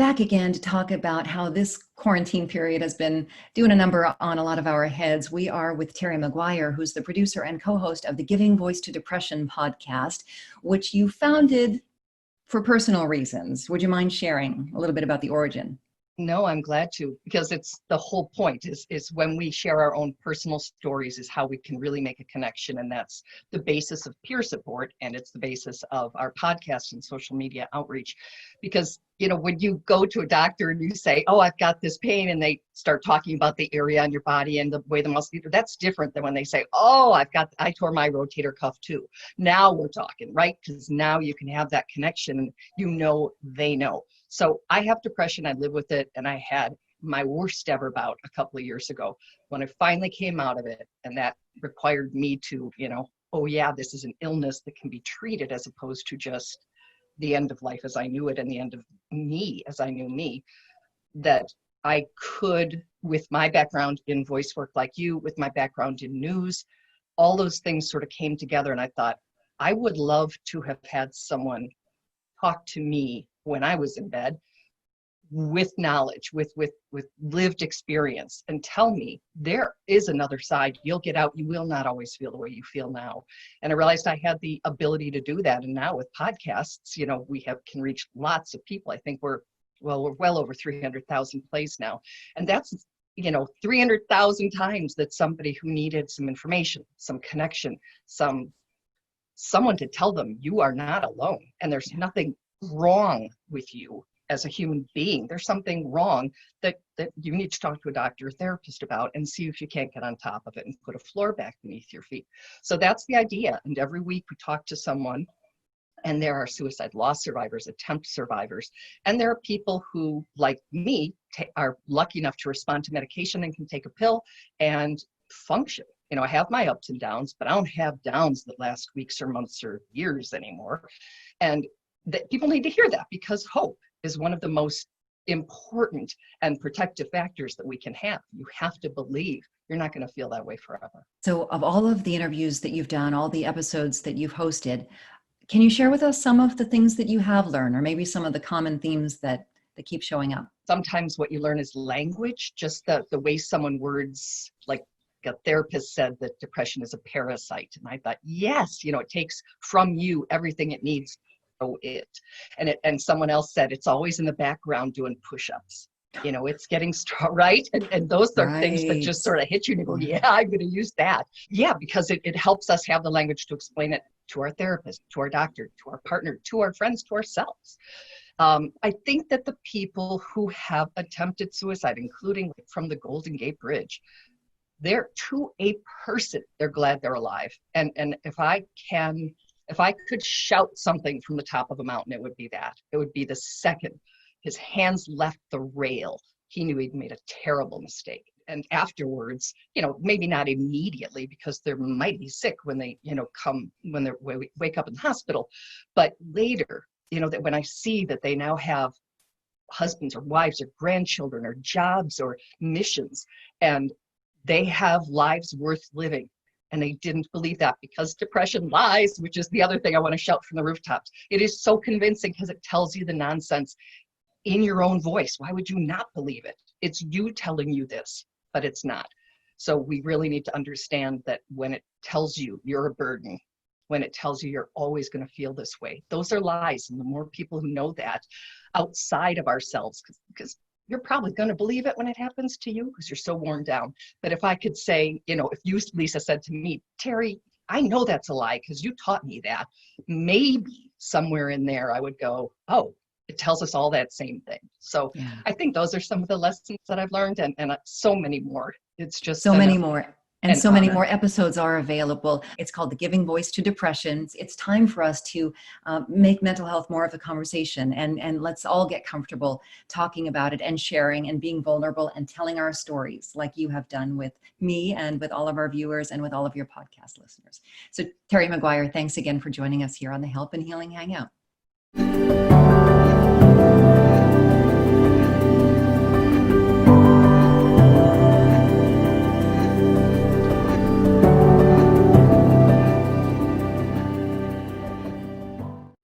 back again to talk about how this quarantine period has been doing a number on a lot of our heads. We are with Terry McGuire, who's the producer and co-host of the Giving Voice to Depression podcast, which you founded for personal reasons. Would you mind sharing a little bit about the origin? No, I'm glad to, because it's the whole point is when we share our own personal stories is how we can really make a connection. And that's the basis of peer support. And it's the basis of our podcast and social media outreach. Because, when you go to a doctor and you say, oh, I've got this pain, and they start talking about the area on your body and the way the muscle, that's different than when they say, oh, I tore my rotator cuff too. Now we're talking, right? Because now you can have that connection and they know. So I have depression, I live with it, and I had my worst ever bout a couple of years ago when I finally came out of it, and that required me to, oh yeah, this is an illness that can be treated as opposed to just the end of life as I knew it and the end of me as I knew me, that I could, with my background in voice work like you, with my background in news, all those things sort of came together, and I thought, I would love to have had someone talk to me when I was in bed with knowledge, with lived experience, and tell me there is another side. You'll get out. You will not always feel the way you feel now. And I realized I had the ability to do that. And now with podcasts, we can reach lots of people. I think we're well over 300,000 plays now. And that's 300,000 times that somebody who needed some information, some connection, someone to tell them you are not alone and there's nothing wrong with you as a human being. There's something wrong that you need to talk to a doctor or therapist about and see if you can't get on top of it and put a floor back beneath your feet. So that's the idea. And every week we talk to someone, and there are suicide loss survivors, attempt survivors, and there are people who, like me, are lucky enough to respond to medication and can take a pill and function. I have my ups and downs, but I don't have downs that last weeks or months or years anymore. And that people need to hear that, because hope is one of the most important and protective factors that we can have. You have to believe you're not going to feel that way forever. So of all of the interviews that you've done, all the episodes that you've hosted, can you share with us some of the things that you have learned, or maybe some of the common themes that keep showing up? Sometimes what you learn is language, just the way someone words, like a therapist said that depression is a parasite. And I thought, yes, it takes from you everything it needs. And someone else said it's always in the background doing push-ups. It's getting strong, right? And those are things that just sort of hit you and you go, yeah, I'm going to use that. Yeah, because it helps us have the language to explain it to our therapist, to our doctor, to our partner, to our friends, to ourselves. I think that the people who have attempted suicide, including from the Golden Gate Bridge, they're to a person, they're glad they're alive. And if I could shout something from the top of a mountain, it would be that. It would be the second his hands left the rail, he knew he'd made a terrible mistake. And afterwards, maybe not immediately, because they're mighty sick when they, when they wake up in the hospital. But later, that when I see that they now have husbands or wives or grandchildren or jobs or missions, and they have lives worth living. And they didn't believe that, because depression lies, which is the other thing I want to shout from the rooftops. It is so convincing because it tells you the nonsense in your own voice. Why would you not believe it? It's you telling you this, but it's not. So we really need to understand that when it tells you you're a burden, when it tells you you're always going to feel this way, those are lies. And the more people who know that outside of ourselves, because you're probably going to believe it when it happens to you because you're so worn down. But if I could say, if you, Lisa, said to me, Terry, I know that's a lie because you taught me that, maybe somewhere in there I would go, oh, it tells us all that same thing. So yeah. I think those are some of the lessons that I've learned, and so many more. It's just so many more. And so many more episodes are available. It's called The Giving Voice to Depression. It's time for us to make mental health more of a conversation, and let's all get comfortable talking about it and sharing and being vulnerable and telling our stories like you have done with me and with all of our viewers and with all of your podcast listeners. So Terry McGuire, thanks again for joining us here on the Help and Healing Hangout.